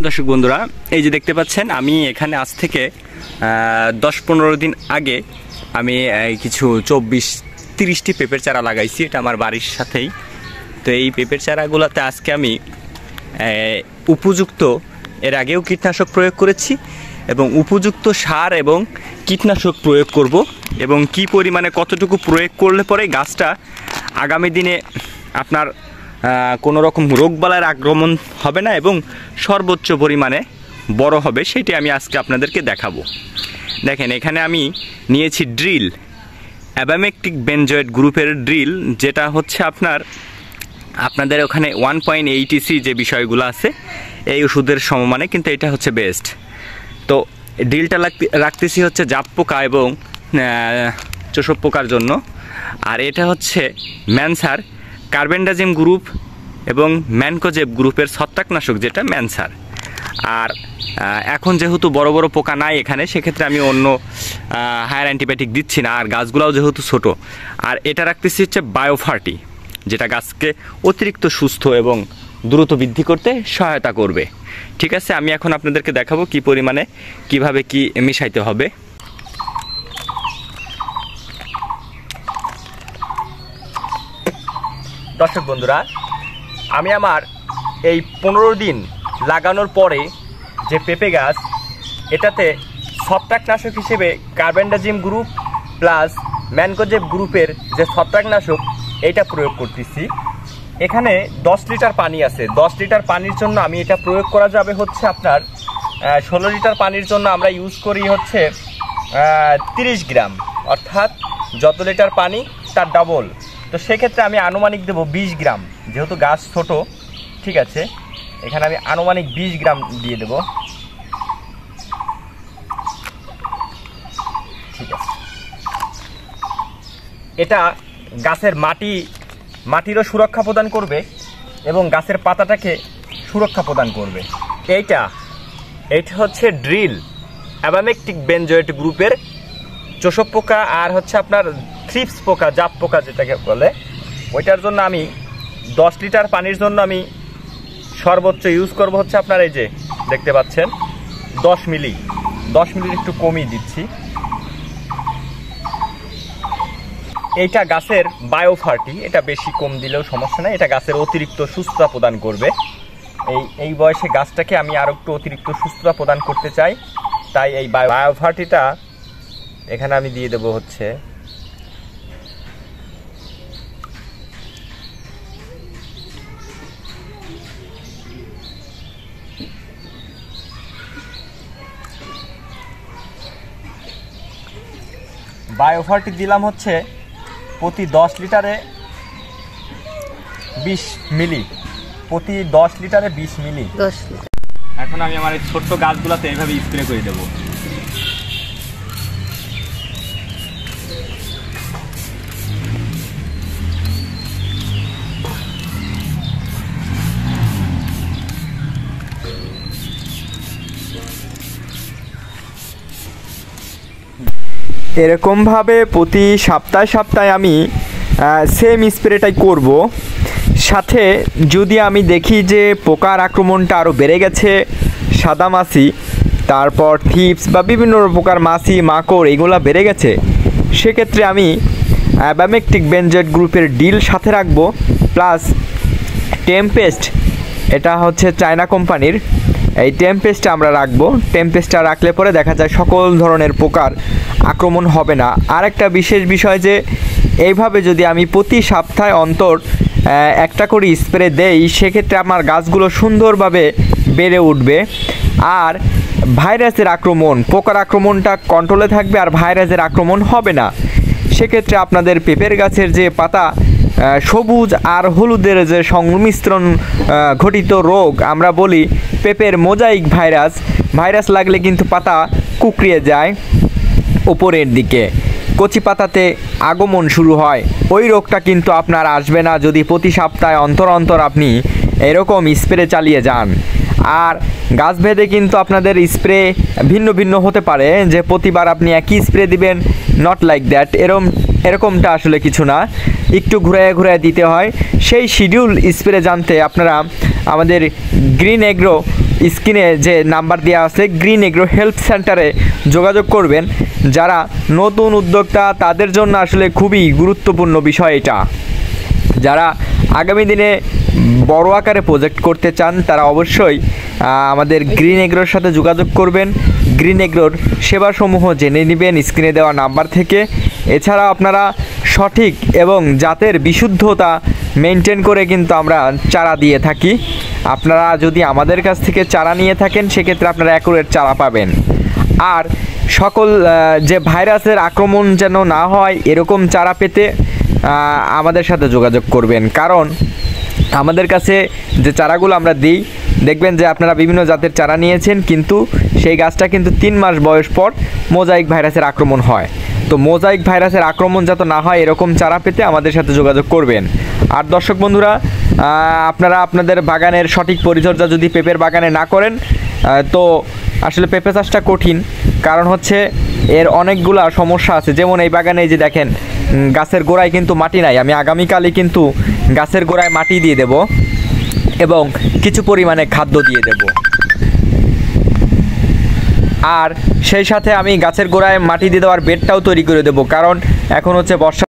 দর্শক বন্ধুরা, এই যে দেখতে পাচ্ছেন আমি এখানে আজ থেকে 10-15 দিন আগে আমি কিছু 24-30টি পেঁপের চারা লাগাইছি। এটা আমার বাড়ির সাথেই। তো এই পেঁপের চারাগুলোতে আজকে আমি উপযুক্ত, এর আগেও কীটনাশক প্রয়োগ করেছি এবং উপযুক্ত সার এবং কীটনাশক প্রয়োগ করব এবং কি পরিমাণে কতটুকু প্রয়োগ করলে পরে গাছটা আগামী দিনে আপনার কোনো রকম রোগবালাইয়ের আক্রমণ হবে না এবং সর্বোচ্চ পরিমাণে বড় হবে, সেটি আমি আজকে আপনাদেরকে দেখাবো। দেখেন, এখানে আমি নিয়েছি ড্রিল, অ্যাবামেকটিক বেনজয়েড গ্রুপের ড্রিল, যেটা হচ্ছে আপনাদের ওখানে 1.8 EC যে বিষয়গুলো আছে এই ওষুধের সমমানে, কিন্তু এটা হচ্ছে বেস্ট। তো ড্রিলটা রাখতেছি হচ্ছে জাপ পোকা এবং চোষক পোকার জন্য। আর এটা হচ্ছে ম্যানসার কার্বেন্ডাজিম গ্রুপ এবং ম্যানকোজেব গ্রুপের ছত্রাকনাশক, যেটা ম্যানসার। আর এখন যেহেতু বড় বড় পোকা নাই এখানে, সেক্ষেত্রে আমি অন্য হায়ার অ্যান্টিবায়োটিক দিচ্ছি না। আর গাছগুলোও যেহেতু ছোট, আর এটা রাখতেছি হচ্ছে বায়োফার্টি, যেটা গাছকে অতিরিক্ত সুস্থ এবং দ্রুত বৃদ্ধি করতে সহায়তা করবে। ঠিক আছে, আমি এখন আপনাদেরকে দেখাবো কি পরিমাণে কিভাবে কি মিশাইতে হবে। দর্শক বন্ধুরা, আমি আমার এই 15 দিন লাগানোর পরে যে পেঁপে গাছ, এটাতে ছত্রাকনাশক হিসেবে কার্বেন্ডাজিম গ্রুপ প্লাস ম্যানকোজেব গ্রুপের যে ছত্রাকনাশক, এইটা প্রয়োগ করতেছি। এখানে 10 লিটার পানি আছে। 10 লিটার পানির জন্য আমি এটা প্রয়োগ করা যাবে হচ্ছে আপনার 16 লিটার পানির জন্য আমরা ইউজ করি হচ্ছে 30 গ্রাম, অর্থাৎ যত লিটার পানি তার ডাবল। তো সেক্ষেত্রে আমি আনুমানিক দেবো 20 গ্রাম, যেহেতু গাছ ছোট। ঠিক আছে, এখানে আমি আনুমানিক 20 গ্রাম দিয়ে দেব। ঠিক আছে, এটা গাছের মাটিরও সুরক্ষা প্রদান করবে এবং গাছের পাতাটাকে সুরক্ষা প্রদান করবে। এইটা হচ্ছে ড্রিল, অ্যাবামেকটিক বেনজয়েড গ্রুপের চোষক পোকা আর হচ্ছে আপনার থ্রিপস পোকা, জাপ পোকা যেটাকে বলে, ওইটার জন্য আমি 10 লিটার পানির জন্য আমি সর্বোচ্চ ইউজ করব হচ্ছে আপনার এই যে দেখতে পাচ্ছেন 10 মিলি একটু কমই দিচ্ছি। এইটা গাছের বায়োফার্টি, এটা বেশি কম দিলেও সমস্যা নেই, এটা গাছের অতিরিক্ত সুস্থতা প্রদান করবে। এই বয়সে গাছটাকে আমি আরও একটু অতিরিক্ত সুস্থতা প্রদান করতে চাই, তাই এই বায়োফার্টিটা এখানে আমি দিয়ে দেবো হচ্ছে বায়োফার্টি দিলাম হচ্ছে প্রতি 10 লিটারে 20 মিলি, প্রতি 10 লিটারে 20 মিলি। এখন আমি আমার এই ছোট্ট গাছগুলোতে এইভাবে স্প্রে করে দেবো। এরকমভাবে প্রতি সপ্তাহে আমি সেম স্প্রেটাই করব। সাথে যদি আমি দেখি যে পোকার আক্রমণটা আরও বেড়ে গেছে, সাদামাছি, তারপর থিপস বা বিভিন্ন প্রকার মাছি, মাকড় এগুলো বেড়ে গেছে, সেক্ষেত্রে আমি অ্যাবামেকটিক বেনজয়েড গ্রুপের ডিল সাথে রাখবো, প্লাস টেম্পেস্ট, এটা হচ্ছে চায়না কোম্পানির, এই টেম্পেস্টটা আমরা রাখবো। টেম্পেস্টটা রাখলে পরে দেখা যায় সকল ধরনের পোকার আক্রমণ হবে না। আর একটা বিশেষ বিষয় যে এইভাবে যদি আমি প্রতি সপ্তাহে অন্তর একটা করে স্প্রে দেই, সেক্ষেত্রে আমার গাছগুলো সুন্দরভাবে বেড়ে উঠবে আর ভাইরাসের আক্রমণ, পোকার আক্রমণটা কন্ট্রোলে থাকবে আর ভাইরাসের আক্রমণ হবে না। সেক্ষেত্রে আপনাদের পেঁপের গাছের যে পাতা সবুজ আর হলুদের যে সংমিশ্রণ ঘটিত রোগ আমরা বলি পেঁপের মোজাইক ভাইরাস লাগলে কিন্তু পাতা কুকড়িয়ে যায় উপরের দিকে, কচি পাতাতে আগমন শুরু হয়। ওই রোগটা কিন্তু আপনার আসবে না যদি প্রতি সপ্তাহে অন্তর আপনি এরকম স্প্রে চালিয়ে যান। আর গাছ ভেদে কিন্তু আপনাদের স্প্রে ভিন্ন ভিন্ন হতে পারে, যে প্রতিবার আপনি একই স্প্রে দিবেন, নট লাইক দ্যাট, এরকমটা আসলে কিছু না, একটু ঘুরে দিতে হয়। সেই শিডিউল স্প্রে জানতে আপনারা আমাদের গ্রিন এগ্রো স্ক্রিনে যে নাম্বার দেওয়া আছে গ্রিন এগ্রো হেল্প সেন্টারে যোগাযোগ করবেন। যারা নতুন উদ্যোক্তা তাদের জন্য আসলে খুবই গুরুত্বপূর্ণ বিষয় এটা। যারা আগামী দিনে বড় আকারে প্রজেক্ট করতে চান তারা অবশ্যই আমাদের গ্রিন এগ্রোর সাথে যোগাযোগ করবেন। গ্রিন এগ্রোর সেবাসমূহ জেনে নেবেন স্ক্রিনে দেওয়া নাম্বার থেকে। এছাড়া আপনারা সঠিক এবং জাতের বিশুদ্ধতা মেনটেন করে কিন্তু আমরা চারা দিয়ে থাকি। আপনারা যদি আমাদের কাছ থেকে চারা নিয়ে থাকেন সেক্ষেত্রে আপনারা অ্যাকুরেট চারা পাবেন। আর সকল যে ভাইরাসের আক্রমণ যেন না হয় এরকম চারা পেতে আমাদের সাথে যোগাযোগ করবেন। কারণ আমাদের কাছে যে চারাগুলো আমরা দিই দেখবেন যে আপনারা বিভিন্ন জাতের চারা নিয়েছেন কিন্তু সেই গাছটা কিন্তু 3 মাস বয়স পর মোজাইক ভাইরাসের আক্রমণ হয়। তো মোজাইক ভাইরাসের আক্রমণ যাতে না হয় এরকম চারা পেতে আমাদের সাথে যোগাযোগ করবেন। আর দর্শক বন্ধুরা, আপনারা আপনাদের বাগানের সঠিক পরিচর্যা যদি পেঁপের বাগানে না করেন তো আসলে পেঁপে চাষটা কঠিন। কারণ হচ্ছে এর অনেকগুলা সমস্যা আছে। যেমন এই বাগানে যে দেখেন গাছের গোড়ায় কিন্তু মাটি নাই। আমি আগামীকালই কিন্তু গাছের গোড়ায় মাটি দিয়ে দেব এবং কিছু পরিমাণে খাদ্য দিয়ে দেব। আর সেই সাথে আমি গাছের গোড়ায় মাটি দিয়ে দেওয়ার বেডটাও তৈরি করে দেব। কারণ এখন হচ্ছে বর্ষা